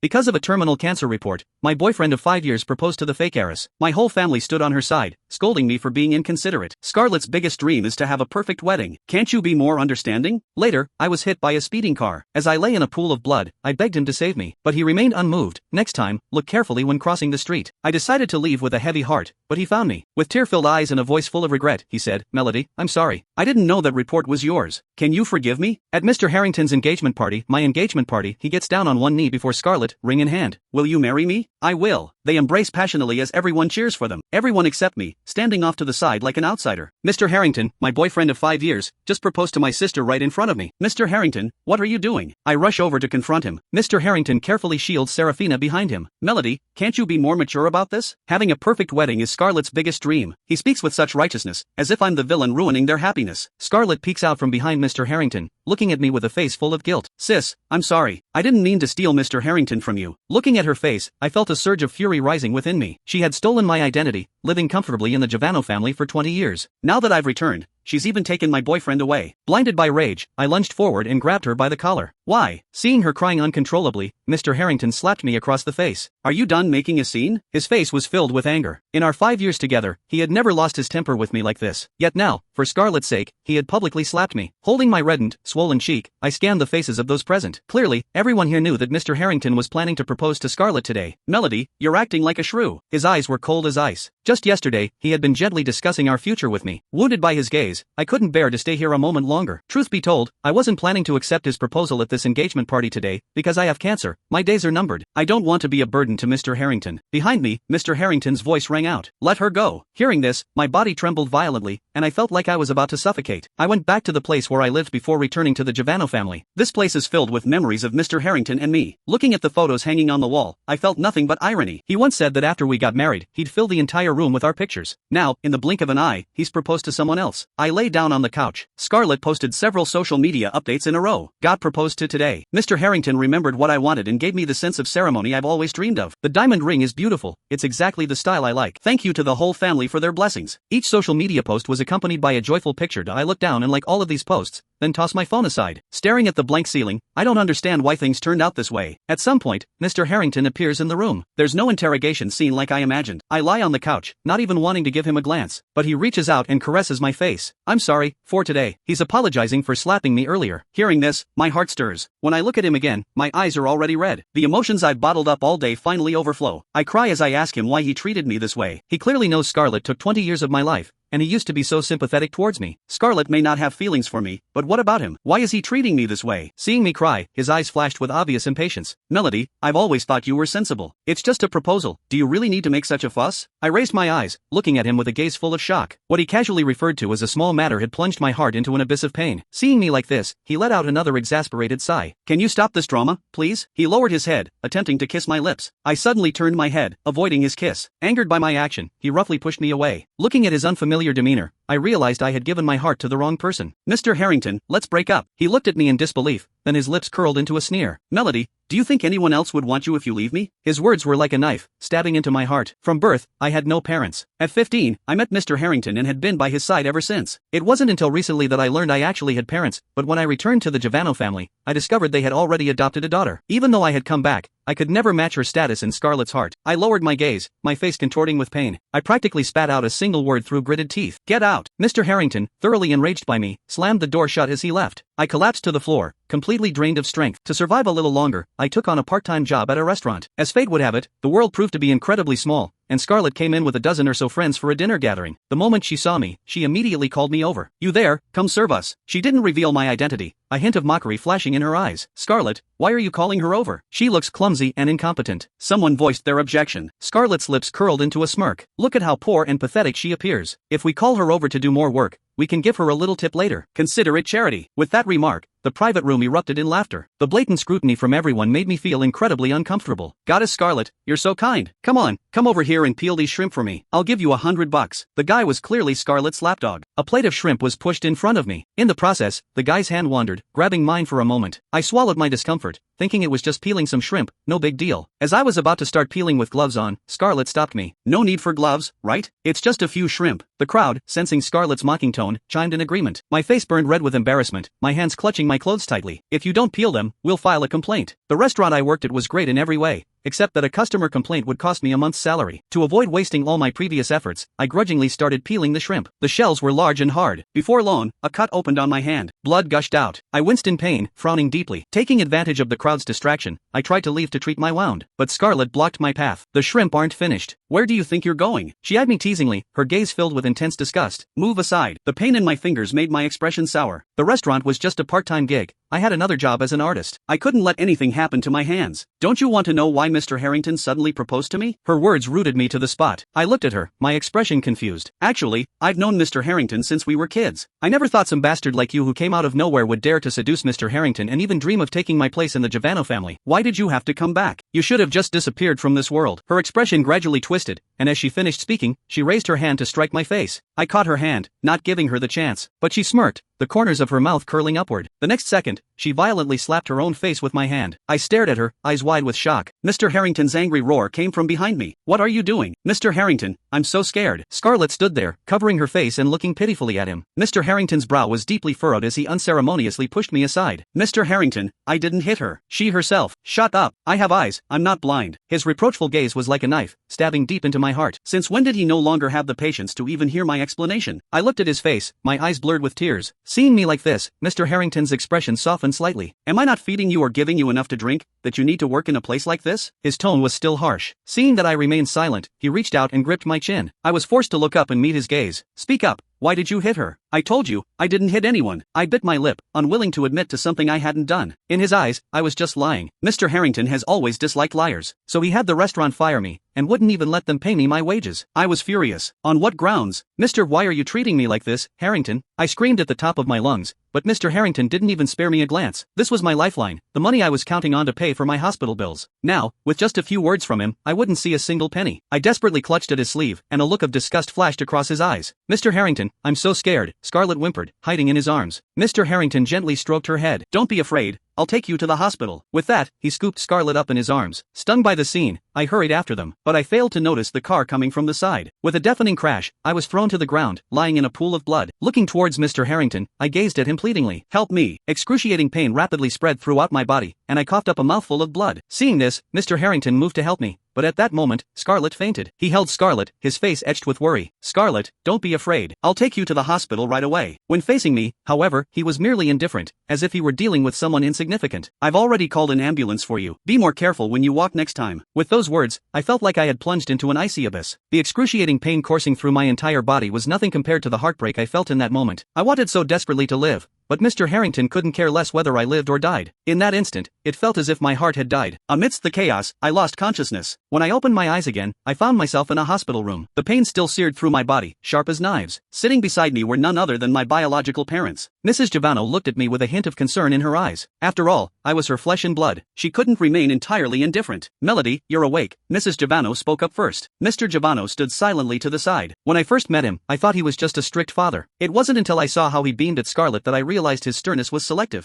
Because of a terminal cancer report, my boyfriend of 5 years proposed to the fake heiress. My whole family stood on her side, scolding me for being inconsiderate. Scarlett's biggest dream is to have a perfect wedding. Can't you be more understanding? Later, I was hit by a speeding car. As I lay in a pool of blood, I begged him to save me, but he remained unmoved. Next time, look carefully when crossing the street. I decided to leave with a heavy heart, but he found me. With tear-filled eyes and a voice full of regret, he said, "Melody, I'm sorry. I didn't know that report was yours. Can you forgive me?" At Mr. Harrington's engagement party, my engagement party, he gets down on one knee before Scarlett, ring in hand. "Will you marry me?" "I will." They embrace passionately as everyone cheers for them. Everyone except me, standing off to the side like an outsider. Mr. Harrington, my boyfriend of 5 years, just proposed to my sister right in front of me. "Mr. Harrington, what are you doing?" I rush over to confront him. Mr. Harrington carefully shields Serafina behind him. "Melody, can't you be more mature about this? Having a perfect wedding is Scarlett's biggest dream." He speaks with such righteousness, as if I'm the villain ruining their happiness. Scarlett peeks out from behind Mr. Harrington, looking at me with a face full of guilt. "Sis, I'm sorry. I didn't mean to steal Mr. Harrington from you." Looking at her face, I felt a surge of fury rising within me. She had stolen my identity, living comfortably in the Giovanni family for 20 years. Now that I've returned, she's even taken my boyfriend away. Blinded by rage, I lunged forward and grabbed her by the collar. "Why?" Seeing her crying uncontrollably, Mr. Harrington slapped me across the face. "Are you done making a scene?" His face was filled with anger. In our 5 years together, he had never lost his temper with me like this. Yet now, for Scarlett's sake, he had publicly slapped me. Holding my reddened, swollen cheek, I scanned the faces of those present. Clearly, everyone here knew that Mr. Harrington was planning to propose to Scarlett today. "Melody, you're acting like a shrew." His eyes were cold as ice. Just yesterday, he had been gently discussing our future with me. Wounded by his gaze, I couldn't bear to stay here a moment longer. Truth be told, I wasn't planning to accept his proposal at this engagement party today, because I have cancer. My days are numbered. I don't want to be a burden to Mr. Harrington. Behind me, Mr. Harrington's voice rang out. "Let her go." Hearing this, my body trembled violently, and I felt like I was about to suffocate. I went back to the place where I lived before returning to the Giovanni family. This place is filled with memories of Mr. Harrington and me. Looking at the photos hanging on the wall, I felt nothing but irony. He once said that after we got married, he'd fill the entire room with our pictures. Now, in the blink of an eye, he's proposed to someone else. I lay down on the couch. Scarlett posted several social media updates in a row. "Got proposed to today." Mr. Harrington remembered what I wanted and gave me the sense of ceremony I've always dreamed of. "The diamond ring is beautiful. It's exactly the style I like. Thank you to the whole family for their blessings." Each social media post was accompanied by a joyful picture. I looked down and like all of these posts, then tossed my phone aside. Staring at the blank ceiling, I don't understand why things turned out this way. At some point, Mr. Harrington appears in the room. There's no interrogation scene like I imagined. I lie on the couch, not even wanting to give him a glance, but he reaches out and caresses my face. "I'm sorry for today." He's apologizing for slapping me earlier. Hearing this, my heart stirs. When I look at him again, my eyes are already red. The emotions I've bottled up all day finally overflow. I cry as I ask him why he treated me this way. He clearly knows Scarlett took 20 years of my life, and he used to be so sympathetic towards me. Scarlett may not have feelings for me, but what about him? Why is he treating me this way? Seeing me cry, his eyes flashed with obvious impatience. "Melody, I've always thought you were sensible. It's just a proposal. Do you really need to make such a fuss?" I raised my eyes, looking at him with a gaze full of shock. What he casually referred to as a small matter had plunged my heart into an abyss of pain. Seeing me like this, he let out another exasperated sigh. "Can you stop this drama, please?" He lowered his head, attempting to kiss my lips. I suddenly turned my head, avoiding his kiss. Angered by my action, he roughly pushed me away. Looking at his unfamiliar demeanor, I realized I had given my heart to the wrong person. "Mr. Harrington, let's break up." He looked at me in disbelief, then his lips curled into a sneer. "Melody, do you think anyone else would want you if you leave me?" His words were like a knife, stabbing into my heart. From birth, I had no parents. At 15, I met Mr. Harrington and had been by his side ever since. It wasn't until recently that I learned I actually had parents, but when I returned to the Giovanni family, I discovered they had already adopted a daughter. Even though I had come back, I could never match her status in Scarlett's heart. I lowered my gaze, my face contorting with pain. I practically spat out a single word through gritted teeth. "Get out!" Mr. Harrington, thoroughly enraged by me, slammed the door shut as he left. I collapsed to the floor, completely drained of strength. To survive a little longer, I took on a part-time job at a restaurant. As fate would have it, the world proved to be incredibly small, and Scarlett came in with a dozen or so friends for a dinner gathering. The moment she saw me, she immediately called me over. "You there? Come serve us." She didn't reveal my identity, a hint of mockery flashing in her eyes. "Scarlett, why are you calling her over? She looks clumsy and incompetent." Someone voiced their objection. Scarlett's lips curled into a smirk. "Look at how poor and pathetic she appears. If we call her over to do more work, we can give her a little tip later. Consider it charity." With that remark, the private room erupted in laughter. The blatant scrutiny from everyone made me feel incredibly uncomfortable. "Goddess Scarlett, you're so kind. Come on, come over here and peel these shrimp for me. I'll give you $100. The guy was clearly Scarlett's lapdog. A plate of shrimp was pushed in front of me. In the process, the guy's hand wandered, grabbing mine for a moment. I swallowed my discomfort, thinking it was just peeling some shrimp, no big deal. As I was about to start peeling with gloves on, Scarlett stopped me. No need for gloves, right? It's just a few shrimp. The crowd, sensing Scarlett's mocking tone, chimed in agreement. My face burned red with embarrassment, my hands clutching my clothes tightly. If you don't peel them, we'll file a complaint. The restaurant I worked at was great in every way, except that a customer complaint would cost me a month's salary. To avoid wasting all my previous efforts, I grudgingly started peeling the shrimp. The shells were large and hard. Before long, a cut opened on my hand. Blood gushed out. I winced in pain, frowning deeply. Taking advantage of the crowd's distraction, I tried to leave to treat my wound, but Scarlett blocked my path. The shrimp aren't finished. Where do you think you're going? She eyed me teasingly, her gaze filled with intense disgust. Move aside. The pain in my fingers made my expression sour. The restaurant was just a part-time gig. I had another job as an artist. I couldn't let anything happen to my hands. Don't you want to know why Mr. Harrington suddenly proposed to me? Her words rooted me to the spot. I looked at her, my expression confused. Actually, I've known Mr. Harrington since we were kids. I never thought some bastard like you who came out of nowhere would dare to seduce Mr. Harrington and even dream of taking my place in the Giovanno family. Why did you have to come back? You should have just disappeared from this world. Her expression gradually twisted, and as she finished speaking, she raised her hand to strike my face. I caught her hand, not giving her the chance, but she smirked, the corners of her mouth curling upward. The next second, she violently slapped her own face with my hand. I stared at her, eyes wide with shock. Mr. Harrington's angry roar came from behind me. What are you doing? Mr. Harrington, I'm so scared. Scarlett stood there, covering her face and looking pitifully at him. Mr. Harrington's brow was deeply furrowed as he unceremoniously pushed me aside. Mr. Harrington, I didn't hit her. She herself. Shut up. I have eyes, I'm not blind. His reproachful gaze was like a knife, stabbing deep into my heart. Since when did he no longer have the patience to even hear my explanation? I looked at his face, my eyes blurred with tears. Seeing me like this, Mr. Harrington's expression softened slightly. Am I not feeding you or giving you enough to drink, that you need to work in a place like this? His tone was still harsh. Seeing that I remained silent, he reached out and gripped my chin. I was forced to look up and meet his gaze. Speak up. Why did you hit her? I told you, I didn't hit anyone. I bit my lip, unwilling to admit to something I hadn't done. In his eyes, I was just lying. Mr. Harrington has always disliked liars, so he had the restaurant fire me, and wouldn't even let them pay me my wages. I was furious. On what grounds? Mr. Why are you treating me like this, Harrington? I screamed at the top of my lungs, but Mr. Harrington didn't even spare me a glance. This was my lifeline, the money I was counting on to pay for my hospital bills. Now, with just a few words from him, I wouldn't see a single penny. I desperately clutched at his sleeve, and a look of disgust flashed across his eyes. Mr. Harrington, I'm so scared, Scarlett whimpered, hiding in his arms. Mr. Harrington gently stroked her head. Don't be afraid. I'll take you to the hospital. With that, he scooped Scarlett up in his arms. Stung by the scene, I hurried after them, but I failed to notice the car coming from the side. With a deafening crash, I was thrown to the ground, lying in a pool of blood. Looking towards Mr. Harrington, I gazed at him pleadingly. Help me. Excruciating pain rapidly spread throughout my body, and I coughed up a mouthful of blood. Seeing this, Mr. Harrington moved to help me, but at that moment, Scarlett fainted. He held Scarlett, his face etched with worry. Scarlett, don't be afraid. I'll take you to the hospital right away. When facing me, however, he was merely indifferent, as if he were dealing with someone insignificant. I've already called an ambulance for you. Be more careful when you walk next time. With those words, I felt like I had plunged into an icy abyss. The excruciating pain coursing through my entire body was nothing compared to the heartbreak I felt in that moment. I wanted so desperately to live, but Mr. Harrington couldn't care less whether I lived or died. In that instant, it felt as if my heart had died. Amidst the chaos, I lost consciousness. When I opened my eyes again, I found myself in a hospital room. The pain still seared through my body, sharp as knives. Sitting beside me were none other than my biological parents. Mrs. Giovanno looked at me with a hint of concern in her eyes. After all, I was her flesh and blood. She couldn't remain entirely indifferent. Melody, you're awake. Mrs. Giovanno spoke up first. Mr. Giovanno stood silently to the side. When I first met him, I thought he was just a strict father. It wasn't until I saw how he beamed at Scarlett that I realized his sternness was selective.